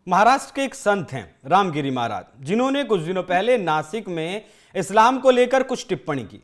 महाराष्ट्र के एक संत हैं रामगिरी महाराज, जिन्होंने कुछ दिनों पहले नासिक में इस्लाम को लेकर कुछ टिप्पणी की,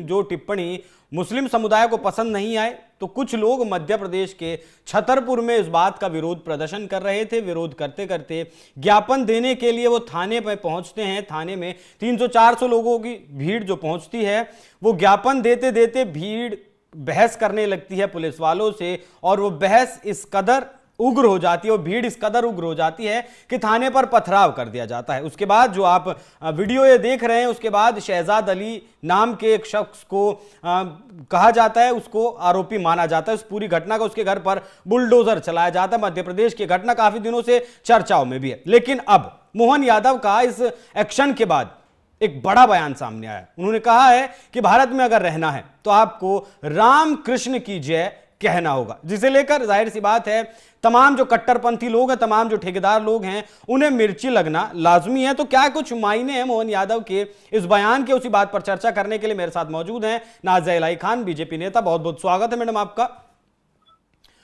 जो टिप्पणी मुस्लिम समुदाय को पसंद नहीं आए। तो कुछ लोग मध्य प्रदेश के छतरपुर में इस बात का विरोध प्रदर्शन कर रहे थे। विरोध करते करते ज्ञापन देने के लिए वो थाने पर पहुंचते हैं। थाने में 300-400 लोगों की भीड़ जो पहुंचती है, वो ज्ञापन देते देते भीड़ बहस करने लगती है पुलिस वालों से, और वो बहस इस कदर उग्र हो जाती है और भीड़ इस कदर उग्र हो जाती है कि थाने पर पथराव कर दिया जाता है। उसके बाद जो आप वीडियो ये देख रहे हैं, उसके बाद शहजाद अली नाम के एक शख्स को कहा जाता है, उसको आरोपी माना जाता है उस पूरी घटना का। उसके घर पर बुलडोजर चलाया जाता है। मध्य प्रदेश की घटना काफी दिनों से चर्चाओं में भी है। लेकिन अब मोहन यादव का इस एक्शन के बाद एक बड़ा बयान सामने आया। उन्होंने कहा है कि भारत में अगर रहना है तो आपको राम कृष्ण की जय कहना होगा, जिसे लेकर जाहिर सी बात है तमाम जो कट्टरपंथी लोग हैं, तमाम जो ठेकेदार लोग हैं, उन्हें मिर्ची लगना लाजमी है। तो क्या कुछ मायने हैं मोहन यादव के इस बयान के, उसी बात पर चर्चा करने के लिए मेरे साथ मौजूद हैं नाज़िया इलाही खान, बीजेपी नेता। बहुत बहुत स्वागत है मैडम आपका।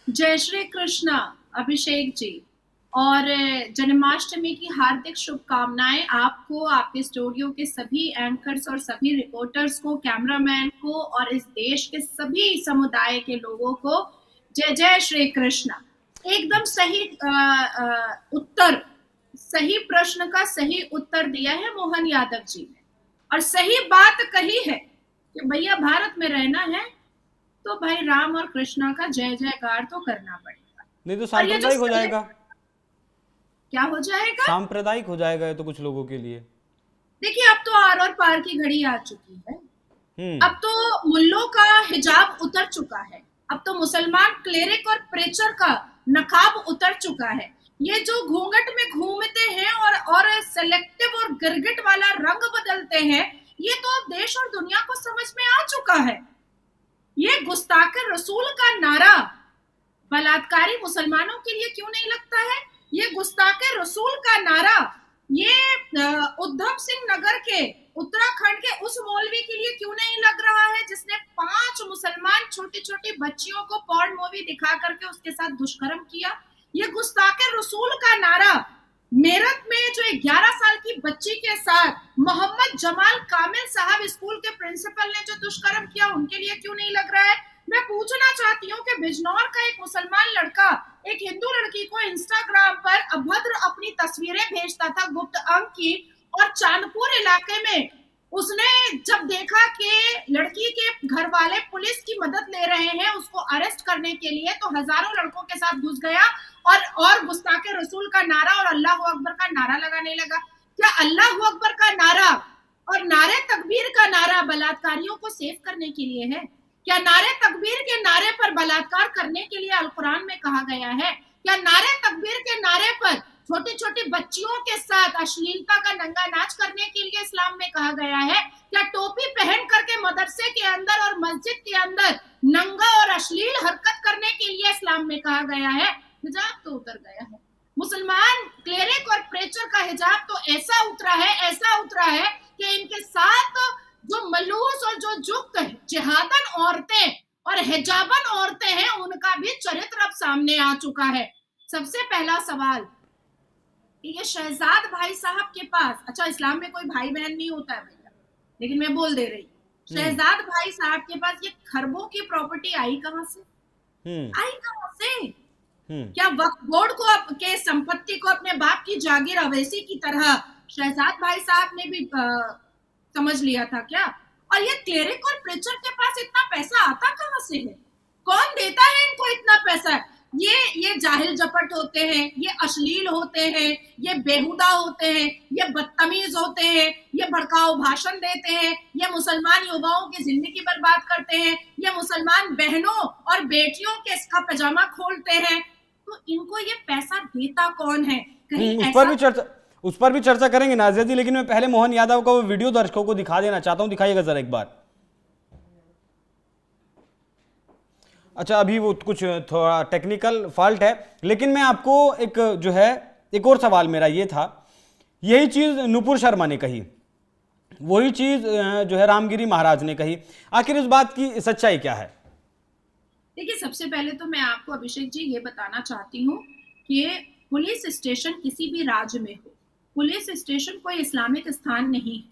जय श्री कृष्णा अभिषेक जी, और जन्माष्टमी की हार्दिक शुभकामनाएं आपको, आपके स्टूडियो के सभी एंकर्स और सभी रिपोर्टर्स को, कैमरामैन को, और इस देश के सभी समुदाय के लोगों को जय जय श्री कृष्णा। एकदम सही उत्तर, सही प्रश्न का सही उत्तर दिया है मोहन यादव जी ने, और सही बात कही है कि भैया भारत में रहना है तो भाई राम और कृष्णा का जय जयकार तो करना पड़ेगा, नहीं तो सांप्रदायिक हो जाएगा। क्या हो जाएगा? सांप्रदायिक हो जाएगा ये तो कुछ लोगों के लिए। देखिए, अब तो आर और पार की घड़ी आ चुकी है। अब तो मुल्लों का हिजाब उतर चुका है। अब तो मुसलमान क्लेरिक और प्रेचर का नकाब उतर चुका है। ये जो घूंघट में घूमते हैं और सेलेक्टिव और गिरगिट वाला रंग बदलते हैं, ये तो अब देश और दुनिया को समझ में आ चुका है। ये गुस्ताखे रसूल का नारा बलात्कारी मुसलमानों के लिए क्यों नहीं लगता है? ये गुस्ताखे रसूल का नारा ये उधम सिंह नगर के, उत्तराखंड के उस मौलवी के लिए क्यों नहीं लग रहा है जिसने 5 मुसलमान छोटी छोटी बच्चियों को पॉर्न मूवी दिखा करके उसके साथ दुष्कर्म किया? ये गुस्ताखे रसूल का नारा मेरठ में जो 11 साल की बच्ची के साथ मोहम्मद जमाल कामिल साहब स्कूल के प्रिंसिपल ने जो दुष्कर्म किया, उनके लिए क्यों नहीं लग रहा है? मैं पूछना चाहती हूँ कि बिजनौर का एक मुसलमान लड़का एक हिंदू लड़की को इंस्टाग्राम पर अभद्र अपनी तस्वीरें भेजता था गुप्त अंक की, और चांदपुर इलाके में उसने जब देखा कि लड़की के घर वाले पुलिस की मदद ले रहे हैं उसको अरेस्ट करने के लिए, तो हजारों लड़कों के साथ घुस गया और गुस्ताखे रसूल का नारा और अल्लाह अकबर का नारा लगाने लगा। क्या अल्लाह अकबर का नारा और नारे तकबीर का नारा बलात्कारियों को सेव करने के लिए है? क्या नारे तकबीर के नारे पर बलात्कार करने के लिए अल कुरान में कहा गया है? क्या नारे तकबीर के नारे पर छोटी छोटी बच्चियों के साथ अश्लीलता का नंगा नाच करने के लिए इस्लाम में कहा गया है? क्या टोपी पहन करके मदरसे के अंदर और मस्जिद के अंदर नंगा और अश्लील हरकत करने के लिए इस्लाम में कहा गया है? हिजाब तो उतर गया है। मुसलमान क्लेरिक और प्रेचर का हिजाब तो ऐसा उतरा है कि इनके साथ जो मलूस और जो जुक्त जिहादन औरतें और हिजाबन औरतें हैं, उनका भी चरित्र अब सामने आ चुका है। सबसे पहला सवाल कि ये शहजाद भाई साहब के पास, अच्छा इस्लाम में कोई भाई बहन नहीं होता है भैया, लेकिन मैं बोल दे रही, शहजाद भाई साहब के पास ये खरबों की प्रॉपर्टी आई कहां से? क्या वक्फ बोर्ड को के संपत्ति को अपने बाप की जागीर अवैसी की तरह शहजाद भाई साहब ने भी समझ लिया था क्या? और ये क्लेरिक और प्रेचर के पास इतना पैसा आता कहां से है? कौन देता है इनको इतना पैसा? ये जाहिल जपट होते हैं, ये अश्लील होते हैं, ये बेहुदा होते हैं, ये बदतमीज होते हैं, ये भड़काऊ भाषण देते हैं, ये मुसलमान युवाओं की जिंदगी बर्बाद करते हैं, ये मुसलमान बहनों और बेटियों के इसका पजामा खोलते हैं। तो इनको ये पैसा देता कौन है? कहीं उस पर भी चर्चा करेंगे नाज़िया जी, लेकिन मैं पहले मोहन यादव का वो वीडियो दर्शकों को दिखा देना चाहता हूं। दिखाइएगा जरा एक बार। अच्छा, अभी वो कुछ थोड़ा टेक्निकल फॉल्ट है, लेकिन मैं आपको एक और सवाल मेरा ये था, यही चीज नुपुर शर्मा ने कही, वही चीज जो है रामगिरी महाराज ने कही, आखिर इस बात की सच्चाई क्या है? देखिए, सबसे पहले तो मैं आपको अभिषेक जी ये बताना चाहती हूँ कि पुलिस स्टेशन किसी भी राज्य में हो, पुलिस स्टेशन कोई इस्लामिक स्थान नहीं है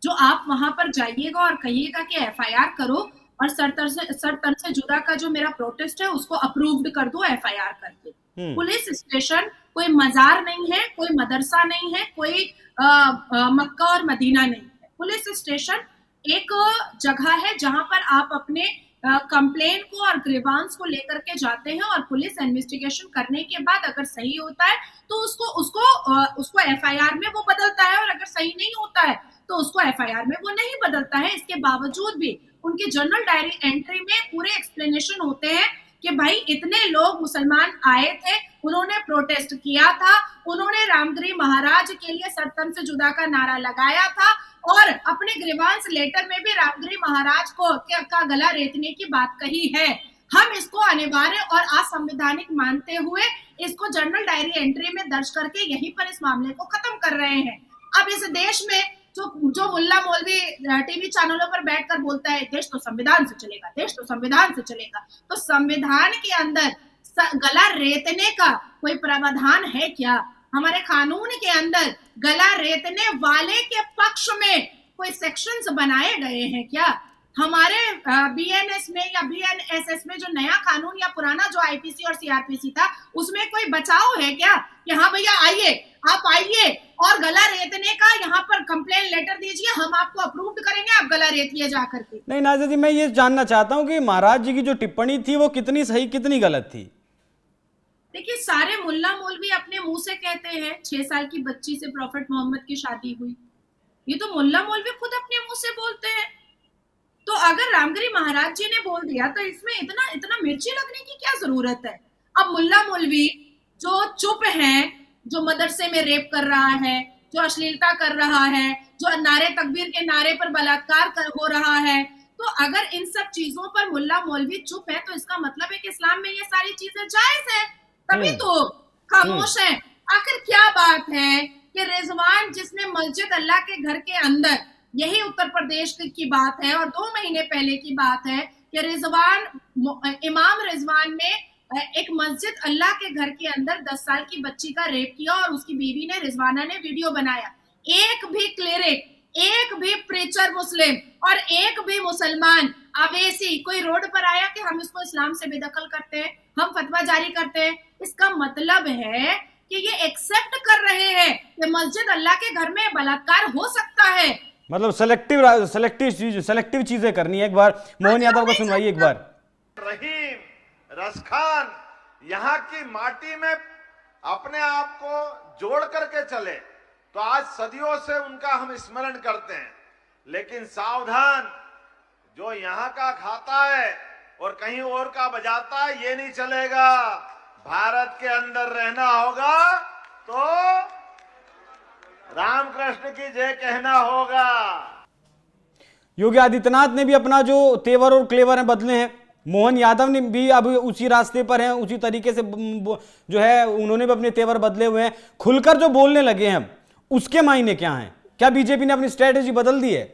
जो आप वहां पर जाइएगा और कहिएगा कि एफआईआर करो और सर तन से जुदा का जो मेरा प्रोटेस्ट है उसको अप्रूव्ड कर दो एफआईआर करके। पुलिस स्टेशन कोई मजार नहीं है, कोई मदरसा नहीं है, कोई मक्का और मदीना नहीं है। पुलिस स्टेशन एक जगह है जहां पर आप अपने कंप्लेन को और ग्रीवांस को लेकर के जाते हैं और पुलिस इन्वेस्टिगेशन करने के बाद अगर सही होता है तो उसको एफआईआर में वो बदलता है, और अगर सही नहीं होता है तो उसको एफआईआर में वो नहीं बदलता है। इसके बावजूद भी उनकी जर्नल डायरी एंट्री में पूरे एक्सप्लेनेशन होते हैं कि भाई इतने लोग मुसलमान आए थे, उन्होंने प्रोटेस्ट किया था, उन्होंने रामगिरी महाराज के लिए सर तन से जुदा का नारा लगाया था और अपने ग्रीवांस लेटर में भी रामगिरी महाराज को का गला रेतने की बात कही है। हम इसको अनिवार्य और असंवैधानिक मानते हुए इसको जर्नल डायरी एंट्री में दर्ज करके यहीं पर इस मामले को खत्म कर रहे हैं। अब इस देश में जो मुल्ला मौलवी टीवी चैनलों पर बैठकर बोलता है देश तो संविधान से चलेगा, देश तो संविधान से चलेगा, तो संविधान के अंदर गला रेतने का कोई प्रावधान है क्या? हमारे कानून के अंदर गला रेतने वाले के पक्ष में कोई सेक्शंस बनाए गए हैं क्या? हमारे बीएनएस में या बीएनएसएस में जो नया कानून या पुराना जो आईपीसी और सीआरपीसी था उसमें कोई बचाव है क्या कि हाँ भैया आइए, आप आइए और गला रेतने का यहाँ पर कंप्लेन लेटर दीजिए, हम आपको अप्रूव करेंगे, आप गला रेतिए जा करके। नहीं नाज़िया जी, मैं ये जानना चाहता हूँ कि महाराज जी की जो टिप्पणी थी वो कितनी सही कितनी गलत थी? देखिए, सारे मुल्ला मौलवी अपने मुंह से कहते हैं 6 साल की बच्ची से प्रॉफेट मोहम्मद की शादी हुई, ये तो मुल्ला मौलवी खुद अपने मुंह से बोलते हैं। तो अगर रामगिरी महाराज जी ने बोल दिया तो इसमें इतना मिर्ची लगने की क्या जरूरत है? अब मुल्ला मौलवी जो चुप हैं, जो मदरसे में रेप कर रहा है, जो अश्लीलता कर रहा है, जो नारे तकबीर के नारे पर बलात्कार हो रहा है, तो अगर इन सब चीजों पर मुल्ला मौलवी चुप है तो इसका मतलब है कि इस्लाम में ये सारी चीजें जायज है, तभी तो खामोश है। आखिर क्या बात है कि रिजवान जिसने मस्जिद अल्लाह के घर के अंदर, यही उत्तर प्रदेश की बात है और 2 महीने पहले की बात है कि इमाम रिजवान ने एक मस्जिद अल्लाह के घर के अंदर 10 साल की बच्ची का रेप किया और उसकी बीवी ने, रिजवाना ने वीडियो बनाया। एक भी क्लेरिक, एक भी प्रीचर मुस्लिम और एक भी मुसलमान अवेसी कोई रोड पर आया कि हम इसको इस्लाम से बेदखल करते हैं, हम फतवा जारी करते हैं? इसका मतलब है कि ये एक्सेप्ट कर रहे हैं कि मस्जिद अल्लाह के घर में बलात्कार हो सकता है। मतलब सेलेक्टिव चीजें करनी है। एक बार मोहन यादव को सुनवाइए एक बार। रहीम रसखान यहाँ की माटी में अपने आप को जोड़ करके चले तो आज सदियों से उनका हम स्मरण करते हैं, लेकिन सावधान, जो यहाँ का खाता है और कहीं और का बजाता है ये नहीं चलेगा। भारत के अंदर रहना होगा तो रामकृष्ण की जय कहना होगा। योगी आदित्यनाथ ने भी अपना जो तेवर और क्लेवर है बदले हैं, मोहन यादव ने भी अब उसी रास्ते पर हैं, उसी तरीके से जो है उन्होंने भी अपने तेवर बदले हुए हैं, खुलकर जो बोलने लगे हैं। उसके मायने क्या हैं? क्या बीजेपी ने अपनी स्ट्रेटेजी बदल दी है?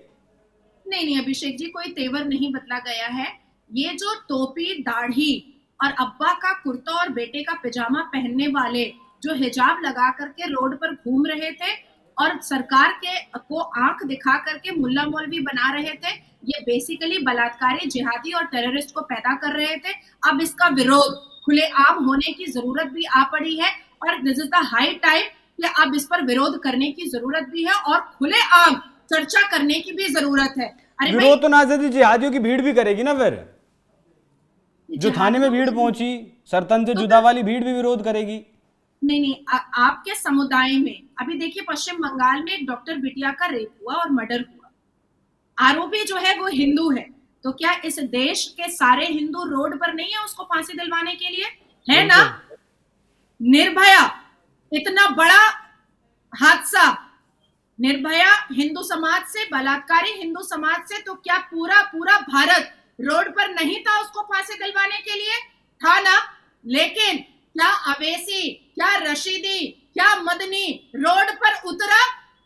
नहीं अभिषेक जी, कोई तेवर नहीं बदला गया है। ये जो टोपी, दाढ़ी और अब्बा का कुर्ता और बेटे का पिजामा पहनने वाले जो हिजाब लगा करके रोड पर घूम रहे थे और सरकार को आंख दिखा करके मुल्ला मौलवी बना रहे थे, ये बेसिकली बलात्कारी, जिहादी और टेररिस्ट को पैदा कर रहे थे। अब इसका विरोध खुलेआम होने की जरूरत भी आ पड़ी है और this is the high time कि अब इस पर विरोध करने की जरूरत भी है और खुलेआम चर्चा करने की भी जरूरत है। अरे विरोध तो नाज़िया जी जिहादियों की भीड़ भी करेगी ना, फिर जो थाने में भीड़ पहुंची, सरतन से जुदा वाली भीड़ भी विरोध करेगी। नहीं आपके समुदाय में अभी देखिए पश्चिम बंगाल में एक डॉक्टर बिटिया का रेप हुआ और मर्डर हुआ, आरोपी जो है वो हिंदू है, तो क्या इस देश के सारे हिंदू रोड पर नहीं है उसको फांसी दिलवाने के लिए? है ना? निर्भया, इतना बड़ा हादसा, निर्भया हिंदू समाज से, बलात्कारी हिंदू समाज से, तो क्या पूरा भारत रोड पर नहीं था उसको फांसी दिलवाने के लिए? था ना? लेकिन क्या अवेसी, क्या रशीदी, क्या मदनी रोड पर उतरा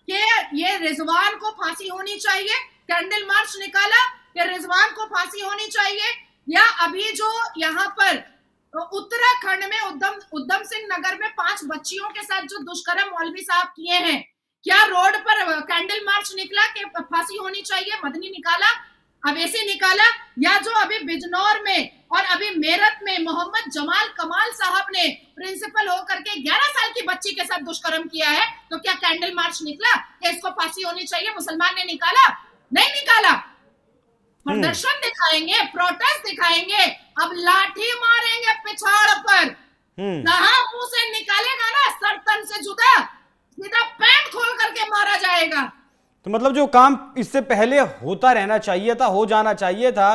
कि ये रिजवान को फांसी होनी चाहिए? कैंडल मार्च निकाला कि रिजवान को फांसी होनी चाहिए? या अभी जो यहाँ पर तो उत्तराखंड में उधम सिंह नगर में 5 बच्चियों के साथ जो दुष्कर्म मौलवी साहब किए हैं, क्या रोड पर कैंडल मार्च निकला कि फांसी होनी चाहिए, मदनी निकाला, अवैसी निकाला? या जो अभी बिजनौर में और अभी मेरठ में मोहम्मद जमाल कमाल साहब ने प्रिंसिपल होकर के 11 साल की बच्ची के साथ दुष्कर्म किया है, तो क्या कैंडल मार्च निकला कि इसको फांसी होनी चाहिए? मुसलमान ने निकाला? नहीं निकाला। प्रदर्शन दिखाएंगे, प्रोटेस्ट दिखाएंगे, अब लाठी मारेंगे पिछाड़ पर। जहां मुंह से निकालेगा ना सर तन से जुदा, सीधा पैंट खोल करके मारा जाएगा। तो मतलब जो काम इससे पहले होता रहना चाहिए था, हो जाना चाहिए था,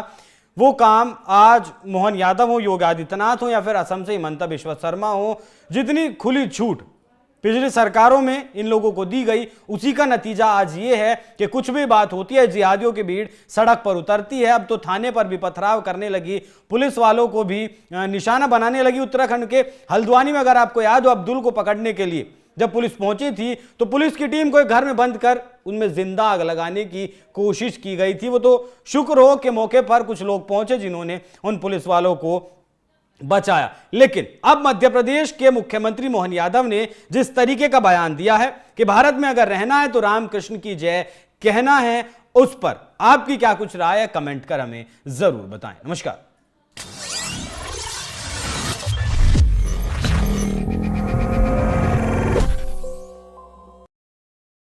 वो काम आज मोहन यादव हो, योगी आदित्यनाथ हो या फिर असम से हिमंता बिश्वा शर्मा हो, जितनी खुली छूट पिछली सरकारों में इन लोगों को दी गई, उसी का नतीजा आज ये है कि कुछ भी बात होती है जिहादियों की भीड़ सड़क पर उतरती है। अब तो थाने पर भी पथराव करने लगी, पुलिस वालों को भी निशाना बनाने लगी। उत्तराखंड के हल्द्वानी में अगर आपको याद हो, अब्दुल को पकड़ने के लिए जब पुलिस पहुंची थी तो पुलिस की टीम को एक घर में बंद कर उनमें जिंदा आग लगाने की कोशिश की गई थी। वो तो शुक्र हो कि मौके पर कुछ लोग पहुंचे जिन्होंने उन पुलिस वालों को बचाया। लेकिन अब मध्य प्रदेश के मुख्यमंत्री मोहन यादव ने जिस तरीके का बयान दिया है कि भारत में अगर रहना है तो रामकृष्ण की जय कहना है, उस पर आपकी क्या कुछ राय है, कमेंट कर हमें जरूर बताएं। नमस्कार।